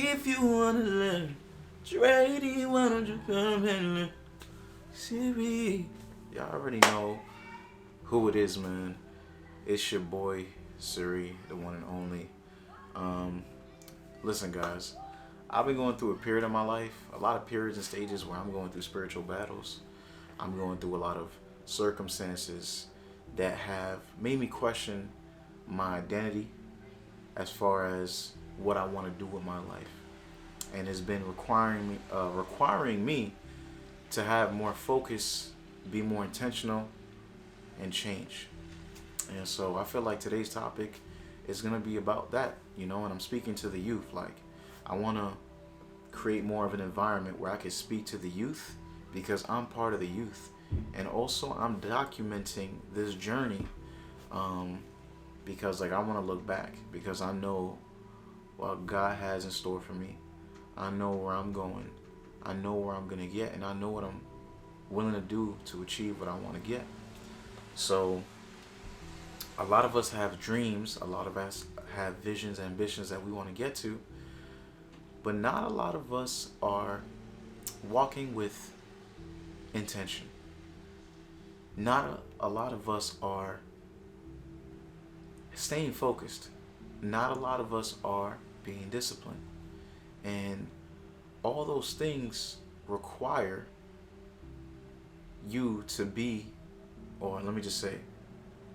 If you wanna learn, Trady, why don't you come and learn? Siri. Y'all already know who it is, man. It's your boy, Siri, the one and only. Um, Listen, guys, I've been going through a period of my life, a lot of periods and stages where I'm going through spiritual battles. I'm going through a lot of circumstances that have made me question my identity as far as what I want to do with my life, and it's been requiring me to have more focus, be more intentional, and change. And so I feel like today's topic is gonna be about that, and I'm speaking to the youth. Like, I want to create more of an environment where I can speak to the youth because I'm part of the youth, and also I'm documenting this journey because like I want to look back because I know what God has in store for me. I know where I'm going. I know where I'm gonna get, and I know what I'm willing to do to achieve what I want to get. So a lot of us have dreams, a lot of us have visions, ambitions that we want to get to, but not a lot of us are walking with intention. Not a lot of us are staying focused. Not a lot of us are being disciplined. And all those things require you to be, or let me just say,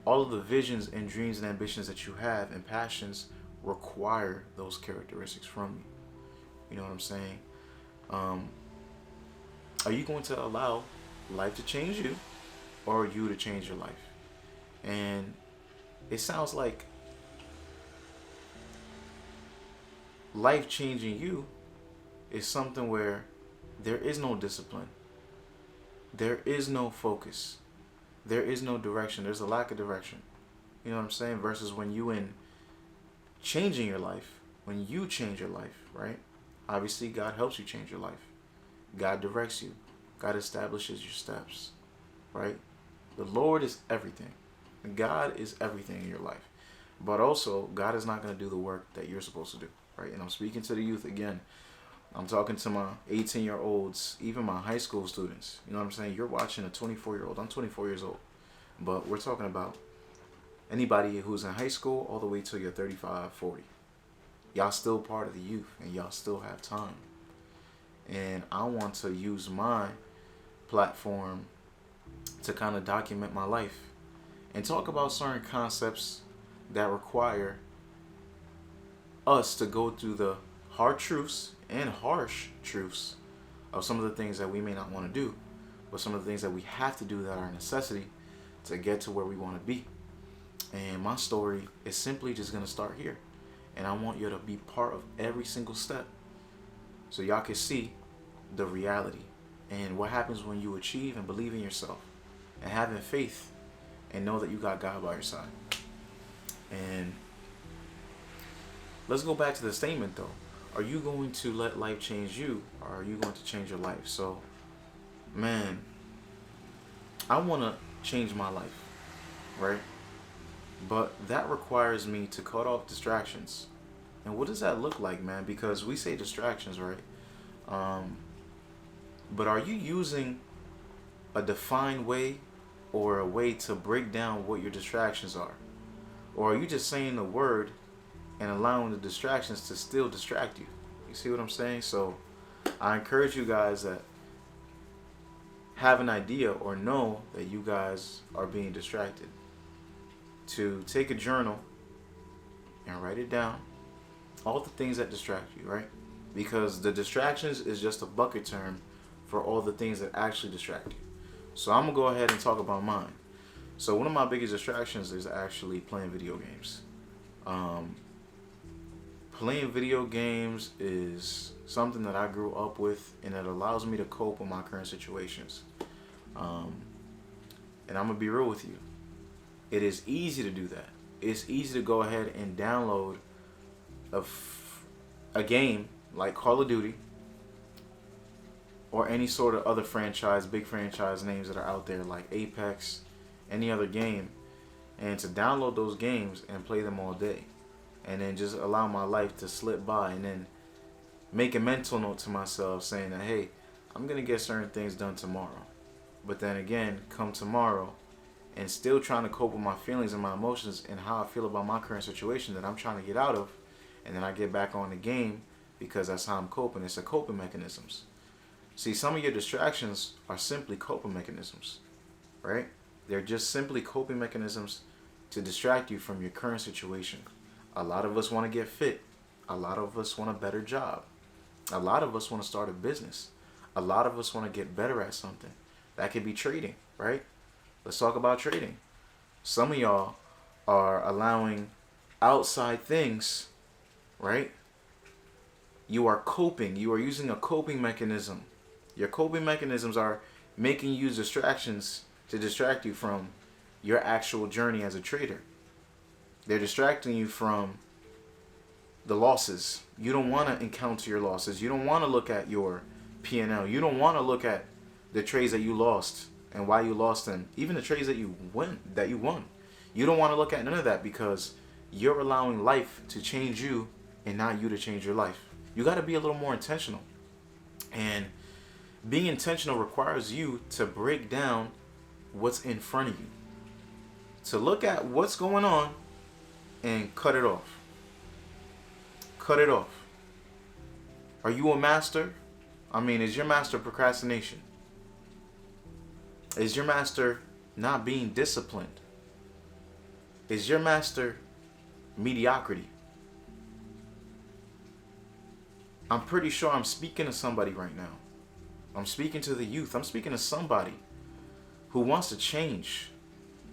all of the visions and dreams and ambitions that you have and passions require those characteristics from you. You know what I'm saying? Are you going to allow life to change you, or you to change your life? And it sounds like life changing you is something where there is no discipline, there is no focus, there is no direction, there's a lack of direction. You know what I'm saying? Versus when you in changing your life, when you change your life, right? Obviously, God helps you change your life. God directs you. God establishes your steps, right? The Lord is everything. God is everything in your life. But also, God is not going to do the work that you're supposed to do, right? And I'm speaking to the youth again. I'm talking to my 18-year-olds, even my high school students. You know what I'm saying? You're watching a 24-year-old. I'm 24 years old. But we're talking about anybody who's in high school all the way till you're 35, 40. Y'all still part of the youth, and y'all still have time. And I want to use my platform to kind of document my life and talk about certain concepts that require us to go through the hard truths and harsh truths of some of the things that we may not want to do, but some of the things that we have to do that are a necessity to get to where we want to be. And my story is simply just going to start here. And I want you to be part of every single step so y'all can see the reality and what happens when you achieve and believe in yourself and having faith and know that you got God by your side. And let's go back to the statement though. Are you going to let life change you, or are you going to change your life? So, man, I want to change my life, right? But that requires me to cut off distractions. And what does that look like, man? Because we say distractions, right? But are you using a defined way or a way to break down what your distractions are? Or are you just saying the word and allowing the distractions to still distract you? You see what I'm saying? So I encourage you guys that have an idea or know that you guys are being distracted to take a journal and write it down, all the things that distract you, right? Because the distractions is just a bucket term for all the things that actually distract you. So I'm gonna go ahead and talk about mine. So one of my biggest distractions is actually playing video games. Playing video games is something that I grew up with, and it allows me to cope with my current situations. And I'm gonna be real with you. It is easy to do that. It's easy to go ahead and download a game like Call of Duty or any sort of other franchise, big franchise names that are out there like Apex, any other game, and to download those games and play them all day, and then just allow my life to slip by, and then make a mental note to myself saying that, hey, I'm going to get certain things done tomorrow. But then again, come tomorrow and still trying to cope with my feelings and my emotions and how I feel about my current situation that I'm trying to get out of. And then I get back on the game because that's how I'm coping. It's a coping mechanisms. See, some of your distractions are simply coping mechanisms, right? They're just simply coping mechanisms to distract you from your current situation. A lot of us want to get fit. A lot of us want a better job. A lot of us want to start a business. A lot of us want to get better at something. That could be trading, right? Let's talk about trading. Some of y'all are allowing outside things, right? You are coping. You are using a coping mechanism. Your coping mechanisms are making you use distractions to distract you from your actual journey as a trader. They're distracting you from the losses. You don't want to encounter your losses. You don't want to look at your P&L. You don't want to look at the trades that you lost and why you lost them. Even the trades that you won. You don't want to look at none of that because you're allowing life to change you and not you to change your life. You got to be a little more intentional. And being intentional requires you to break down what's in front of you. To look at what's going on and cut it off. Cut it off. Are you a master? Is your master procrastination? Is your master not being disciplined? Is your master mediocrity? I'm pretty sure I'm speaking to somebody right now. I'm speaking to the youth. I'm speaking to somebody who wants to change,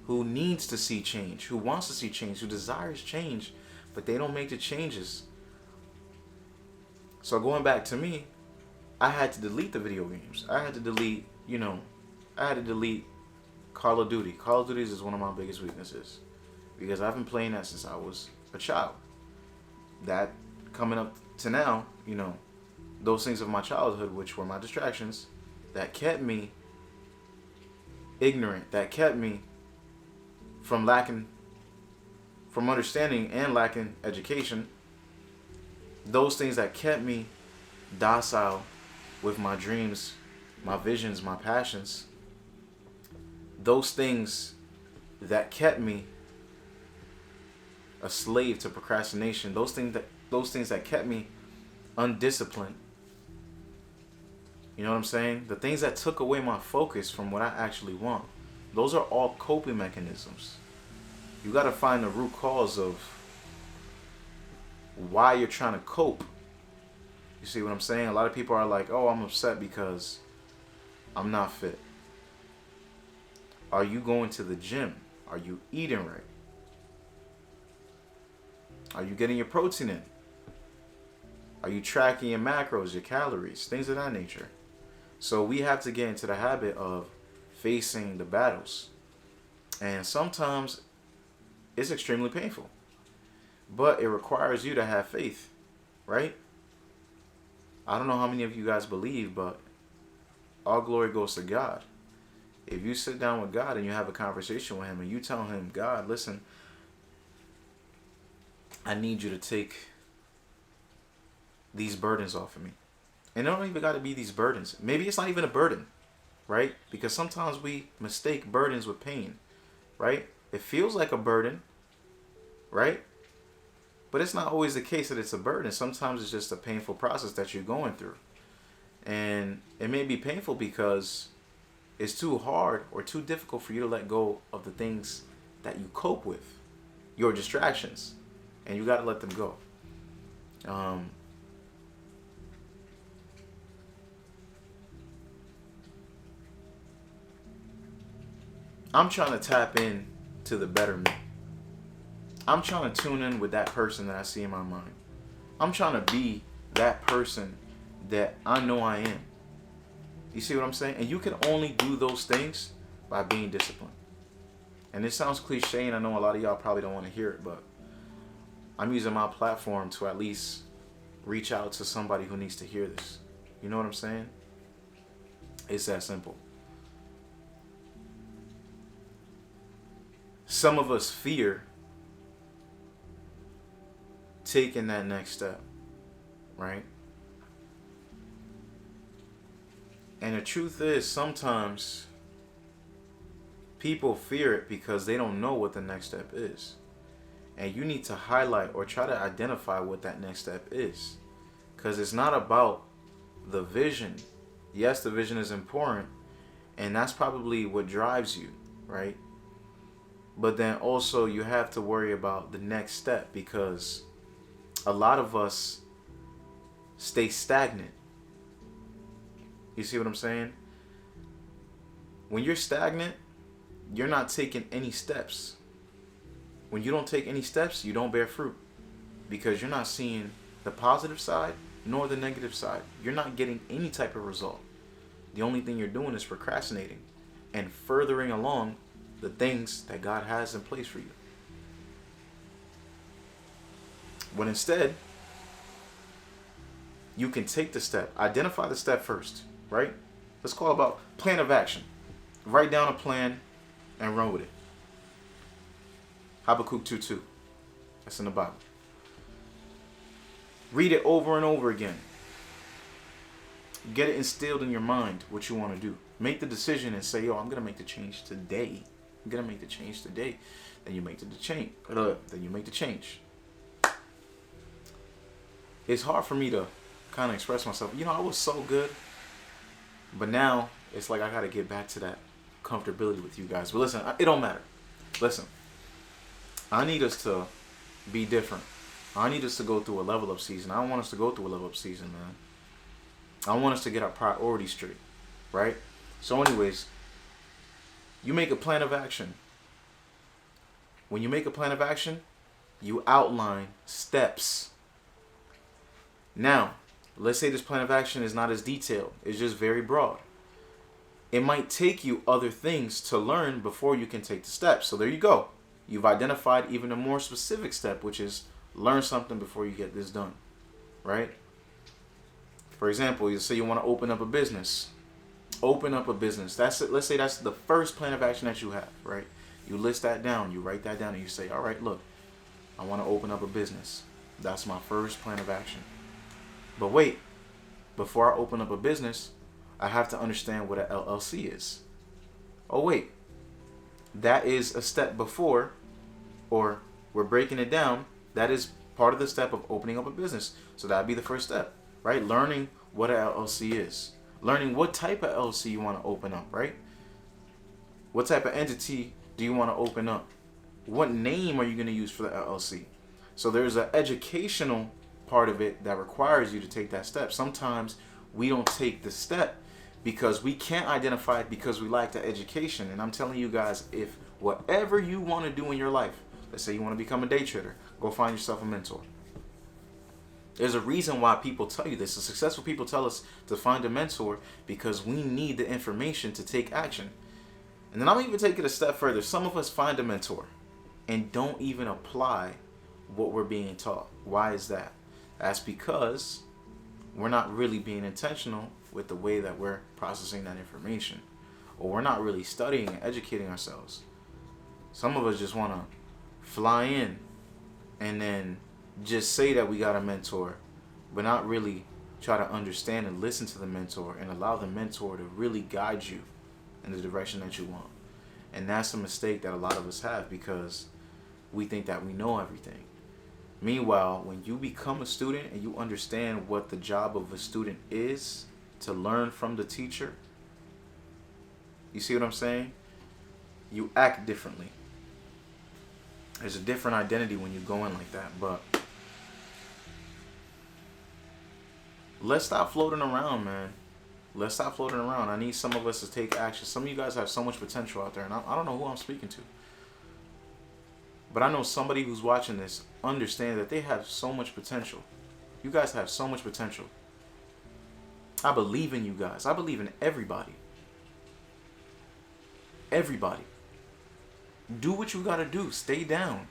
who needs to see change, who wants to see change, who desires change, but they don't make the changes. So going back to me, I had to delete the video games. I had to delete Call of Duty. Call of Duty is one of my biggest weaknesses because I've been playing that since I was a child. That coming up to now, those things of my childhood, which were my distractions, that kept me ignorant, that kept me from understanding and lacking education. Those things that kept me docile with my dreams, my visions, my passions. Those things that kept me a slave to procrastination. Those things that kept me undisciplined. You know what I'm saying? The things that took away my focus from what I actually want. Those are all coping mechanisms. You got to find the root cause of why you're trying to cope. You see what I'm saying? A lot of people are like, oh, I'm upset because I'm not fit. Are you going to the gym? Are you eating right? Are you getting your protein in? Are you tracking your macros, your calories, things of that nature? So we have to get into the habit of facing the battles. And sometimes it's extremely painful. But it requires you to have faith, right? I don't know how many of you guys believe, but all glory goes to God. If you sit down with God and you have a conversation with him and you tell him, God, listen, I need you to take these burdens off of me. And it don't even got to be these burdens. Maybe it's not even a burden, right? Because sometimes we mistake burdens with pain, right? It feels like a burden, right? But it's not always the case that it's a burden. Sometimes it's just a painful process that you're going through. And it may be painful because it's too hard or too difficult for you to let go of the things that you cope with, your distractions, and you got to let them go. I'm trying to tap in to the better me. I'm trying to tune in with that person that I see in my mind. I'm trying to be that person that I know I am. You see what I'm saying? And you can only do those things by being disciplined. And it sounds cliche, and I know a lot of y'all probably don't want to hear it, but I'm using my platform to at least reach out to somebody who needs to hear this. You know what I'm saying? It's that simple. Some of us fear taking that next step, right? And the truth is, sometimes people fear it because they don't know what the next step is. And you need to highlight or try to identify what that next step is. Because it's not about the vision. Yes, the vision is important, and that's probably what drives you, right? But then also you have to worry about the next step, because a lot of us stay stagnant. You see what I'm saying? When you're stagnant, you're not taking any steps. When you don't take any steps, you don't bear fruit, because you're not seeing the positive side nor the negative side. You're not getting any type of result. The only thing you're doing is procrastinating and furthering along the things that God has in place for you. When instead, you can take the step. Identify the step first, right? Let's call about plan of action. Write down a plan and run with it. Habakkuk 2:2. That's in the Bible. Read it over and over again. Get it instilled in your mind what you want to do. Make the decision and say, yo, I'm going to make the change today. I'm going to make the change today. Then you make the change. Then you make the change. It's hard for me to kind of express myself. You know, I was so good. But now it's like I got to get back to that comfortability with you guys. But listen, it don't matter. Listen, I need us to be different. I need us to go through a level up season. I don't want us to go through a level up season, man. I want us to get our priorities straight, right? So anyways, you make a plan of action. When you make a plan of action, you outline steps. Now, let's say this plan of action is not as detailed. It's just very broad. It might take you other things to learn before you can take the steps. So there you go. You've identified even a more specific step, which is learn something before you get this done, right? For example, you say you want to open up a business. Open up a business. That's it. Let's say that's the first plan of action that you have, right? You list that down. You write that down, and you say, all right, look, I want to open up a business. That's my first plan of action. But wait, before I open up a business, I have to understand what an LLC is. Oh, wait, that is a step before, or we're breaking it down. That is part of the step of opening up a business. So that'd be the first step, right? Learning what an LLC is. Learning what type of LLC you want to open up, right? What type of entity do you want to open up? What name are you going to use for the LLC? So there's an educational part of it that requires you to take that step. Sometimes we don't take the step because we can't identify it because we lack the education. And I'm telling you guys, if whatever you want to do in your life, let's say you want to become a day trader, go find yourself a mentor. There's a reason why people tell you this. The successful people tell us to find a mentor because we need the information to take action. And then I'll even take it a step further. Some of us find a mentor and don't even apply what we're being taught. Why is that? That's because we're not really being intentional with the way that we're processing that information, or we're not really studying and educating ourselves. Some of us just want to fly in and then just say that we got a mentor, but not really try to understand and listen to the mentor and allow the mentor to really guide you in the direction that you want. And that's a mistake that a lot of us have because we think that we know everything. Meanwhile, when you become a student and you understand what the job of a student is, to learn from the teacher, you see what I'm saying? You act differently. There's a different identity when you go in like that. But let's stop floating around, man. Let's stop floating around. I need some of us to take action. Some of you guys have so much potential out there, and I don't know who I'm speaking to. But I know somebody who's watching this understands that they have so much potential. You guys have so much potential. I believe in you guys. I believe in everybody. Everybody. Do what you gotta do. Stay down.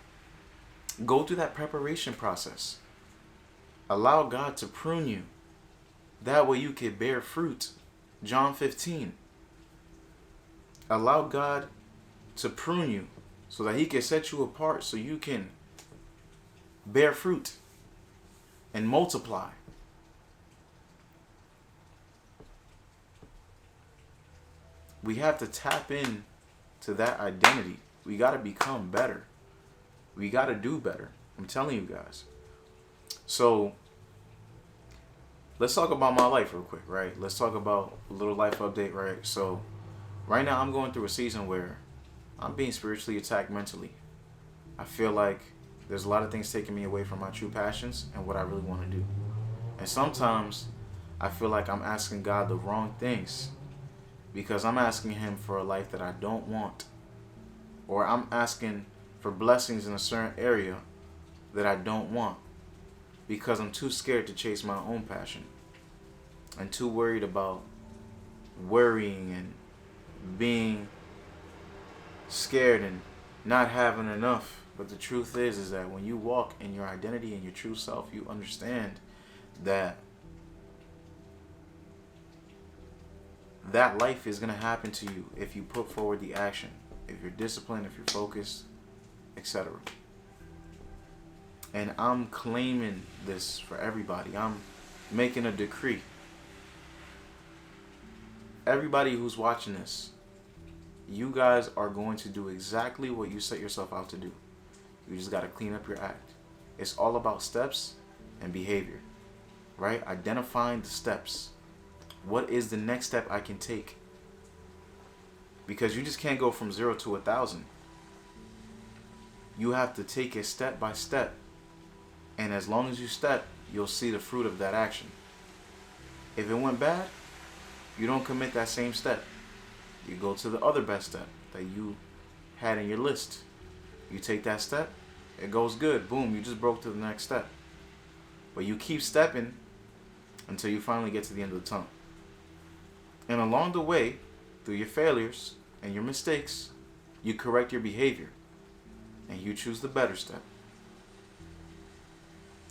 Go through that preparation process. Allow God to prune you. That way you can bear fruit. John 15. Allow God to prune you so that He can set you apart so you can bear fruit and multiply. we have to tap in to that identity. We got to become better. We got to do better. I'm telling you guys. So let's talk about my life real quick, right? Let's talk about a little life update, right? So right now I'm going through a season where I'm being spiritually attacked mentally. I feel like there's a lot of things taking me away from my true passions and what I really want to do. And sometimes I feel like I'm asking God the wrong things because I'm asking him for a life that I don't want. Or I'm asking for blessings in a certain area that I don't want because I'm too scared to chase my own passion. I'm too worried about worrying and being scared and not having enough. But the truth is that when you walk in your identity and your true self, you understand that that life is going to happen to you if you put forward the action, if you're disciplined, if you're focused, etc. And I'm claiming this for everybody. I'm making a decree. Everybody who's watching this, you guys are going to do exactly what you set yourself out to do. You just got to clean up your act. It's all about steps and behavior, right? Identifying the steps. What is the next step I can take? Because you just can't go from 0 to 1,000. You have to take it step by step. And as long as you step, you'll see the fruit of that action. If it went bad, you don't commit that same step. You go to the other best step that you had in your list. You take that step, it goes good. Boom, you just broke to the next step. But you keep stepping until you finally get to the end of the tunnel. And along the way, through your failures and your mistakes, you correct your behavior. And you choose the better step.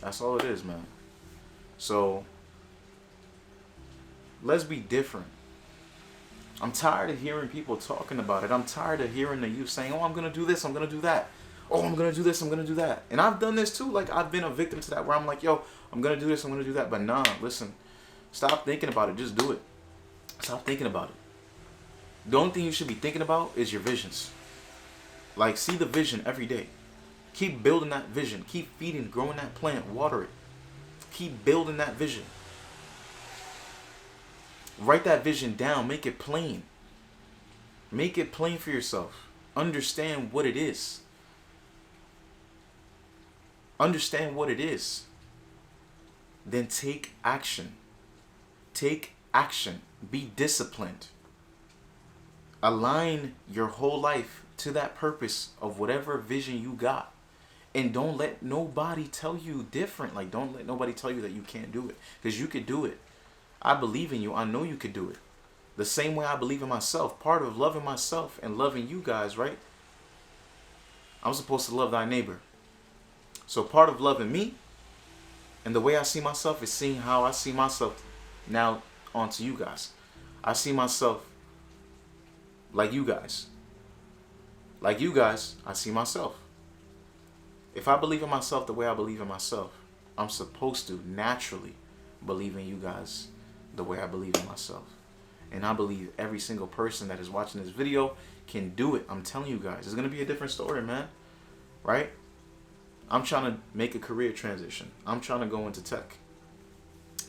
That's all it is, man. So, let's be different. I'm tired of hearing people talking about it. I'm tired of hearing the youth saying, oh, I'm going to do this, I'm going to do that. Oh, I'm going to do this, I'm going to do that. And I've done this too. Like, I've been a victim to that where I'm like, yo, I'm going to do this, I'm going to do that. But nah, listen, stop thinking about it. Just do it. Stop thinking about it. The only thing you should be thinking about is your visions. Like, see the vision every day. Keep building that vision. Keep feeding, growing that plant, water it. Keep building that vision. Write that vision down. Make it plain. Make it plain for yourself. Understand what it is. Understand what it is. Then take action. Take action. Be disciplined. Align your whole life to that purpose of whatever vision you got. And don't let nobody tell you different. Like, don't let nobody tell you that you can't do it. Because you could do it. I believe in you. I know you could do it. The same way I believe in myself. Part of loving myself and loving you guys, right? I'm supposed to love thy neighbor. So part of loving me and the way I see myself is seeing how I see myself now onto you guys. I see myself like you guys. Like you guys, I see myself. If I believe in myself the way I believe in myself, I'm supposed to naturally believe in you guys the way I believe in myself. And I believe every single person that is watching this video can do it. I'm telling you guys, it's going to be a different story, man. Right? I'm trying to make a career transition. I'm trying to go into tech.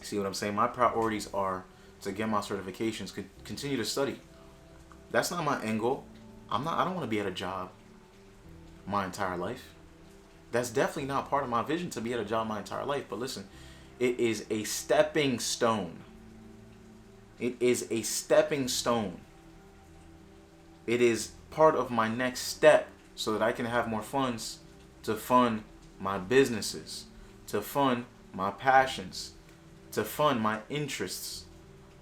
See what I'm saying? My priorities are to get my certifications, continue to study. That's not my end goal. I don't want to be at a job my entire life. That's definitely not part of my vision to be at a job my entire life. But listen, it is a stepping stone. It is a stepping stone. It is part of my next step so that I can have more funds to fund my businesses, to fund my passions, to fund my interests,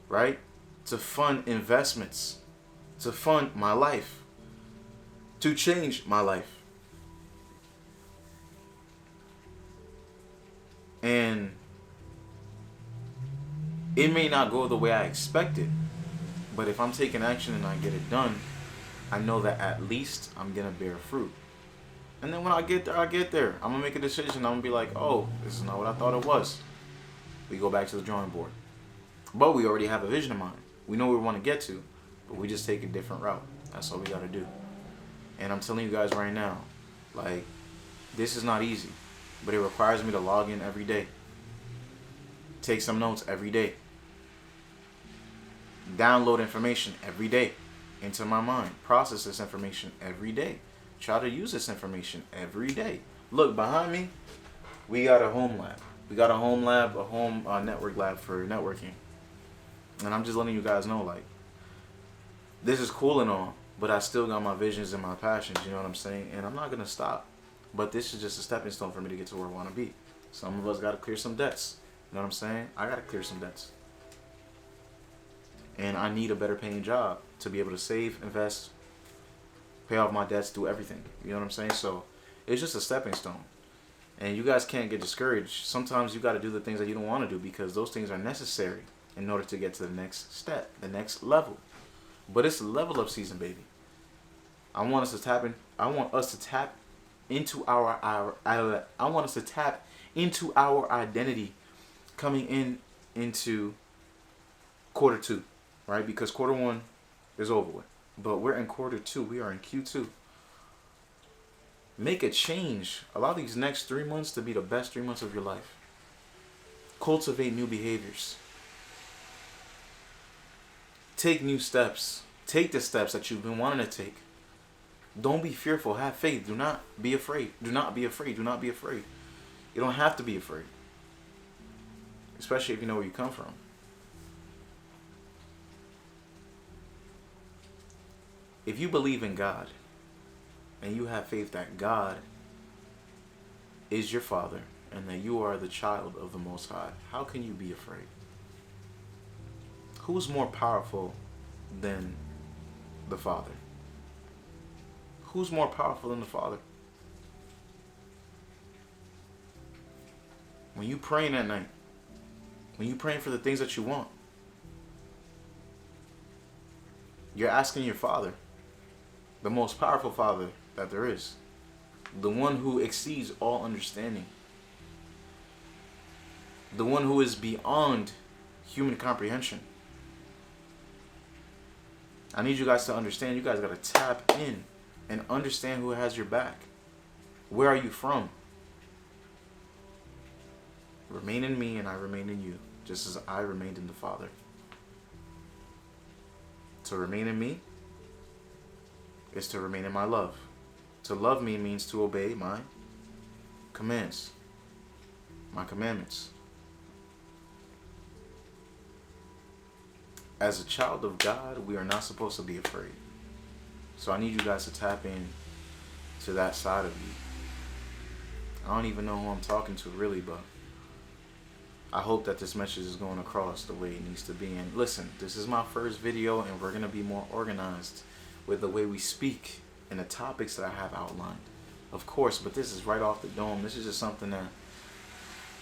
right? To fund investments, to fund my life, to change my life. And it may not go the way I expected, but if I'm taking action and I get it done, I know that at least I'm going to bear fruit. And then when I get there, I get there. I'm going to make a decision. I'm going to be like, oh, this is not what I thought it was. We go back to the drawing board. But we already have a vision in mind. We know where we want to get to. but we just take a different route. That's all we gotta do. And I'm telling you guys right now, like, this is not easy, but it requires me to log in every day, take some notes every day, download information every day into my mind, process this information every day, try to use this information every day. Look, behind me, we got a home lab. We got a home lab, a home network lab for networking. And I'm just letting you guys know, like, this is cool and all, but I still got my visions and my passions, you know what I'm saying? And I'm not going to stop. But this is just a stepping stone for me to get to where I want to be. Some of us got to clear some debts. You know what I'm saying? I got to clear some debts. And I need a better paying job to be able to save, invest, pay off my debts, do everything. You know what I'm saying? So it's just a stepping stone. And you guys can't get discouraged. Sometimes you got to do the things that you don't want to do because those things are necessary in order to get to the next step, the next level. But it's a level up season, baby. I want us to tap into our identity coming into quarter two, right? Because quarter one is over with, but we're in quarter two. We are in Q2. Make a change. Allow these next 3 months to be the best 3 months of your life. Cultivate new behaviors. Take new steps. Take the steps that you've been wanting to take. Don't be fearful. Have faith. Do not be afraid. Do not be afraid. Do not be afraid. You don't have to be afraid. Especially if you know where you come from. If you believe in God and you have faith that God is your Father and that you are the child of the Most High, how can you be afraid? Who's more powerful than the Father? Who's more powerful than the Father? When you praying at night, when you praying for the things that you want, you're asking your Father, the most powerful Father that there is, the one who exceeds all understanding, the one who is beyond human comprehension. I need you guys to understand. You guys got to tap in and understand who has your back. Where are you from? Remain in me and I remain in you, just as I remained in the Father. To remain in me is to remain in my love. To love me means to obey my commands, my commandments. As a child of God, we are not supposed to be afraid. So I need you guys to tap in to that side of you. I don't even know who I'm talking to really, but I hope that this message is going across the way it needs to be. And listen, this is my first video and we're going to be more organized with the way we speak and the topics that I have outlined. Of course, but this is right off the dome. This is just something that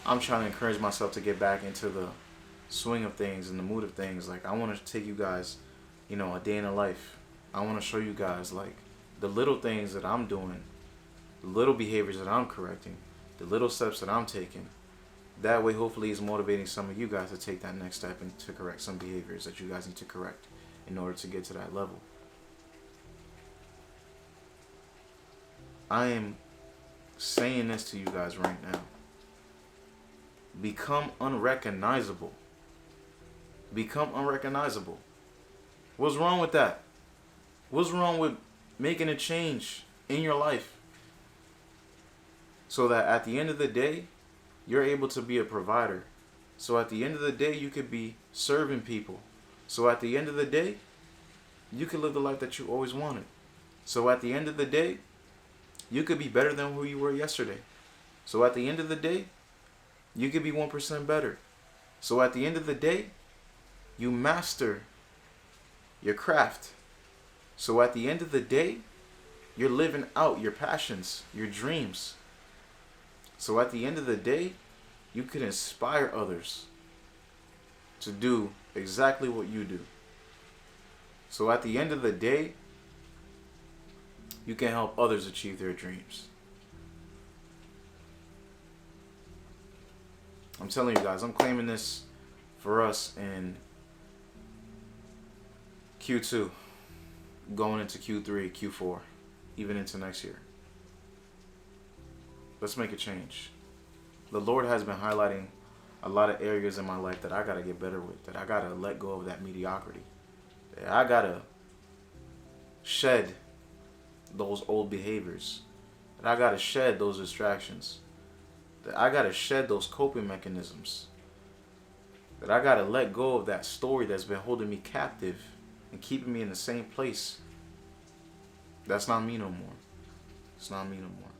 I'm trying to encourage myself to get back into the swing of things and the mood of things. Like, I want to take you guys, you know, a day in a life. I want to show you guys, like, the little things that I'm doing, the little behaviors that I'm correcting, the little steps that I'm taking. That way, hopefully, is motivating some of you guys to take that next step and to correct some behaviors that you guys need to correct in order to get to that level. I am saying this to you guys right now. Become unrecognizable. Become unrecognizable. What's wrong with that? What's wrong with making a change in your life so that at the end of the day, you're able to be a provider? So at the end of the day, you could be serving people. So at the end of the day, you could live the life that you always wanted. So at the end of the day, you could be better than who you were yesterday. So at the end of the day, you could be 1% better. So at the end of the day, you master your craft. So at the end of the day, you're living out your passions, your dreams. So at the end of the day, you can inspire others to do exactly what you do. So at the end of the day, you can help others achieve their dreams. I'm telling you guys, I'm claiming this for us in Q2, going into Q3, Q4, even into next year. Let's make a change. The Lord has been highlighting a lot of areas in my life that I got to get better with, that I got to let go of that mediocrity. That I got to shed those old behaviors. That I got to shed those distractions. That I got to shed those coping mechanisms. That I got to let go of that story that's been holding me captive and keeping me in the same place. That's not me no more. It's not me no more.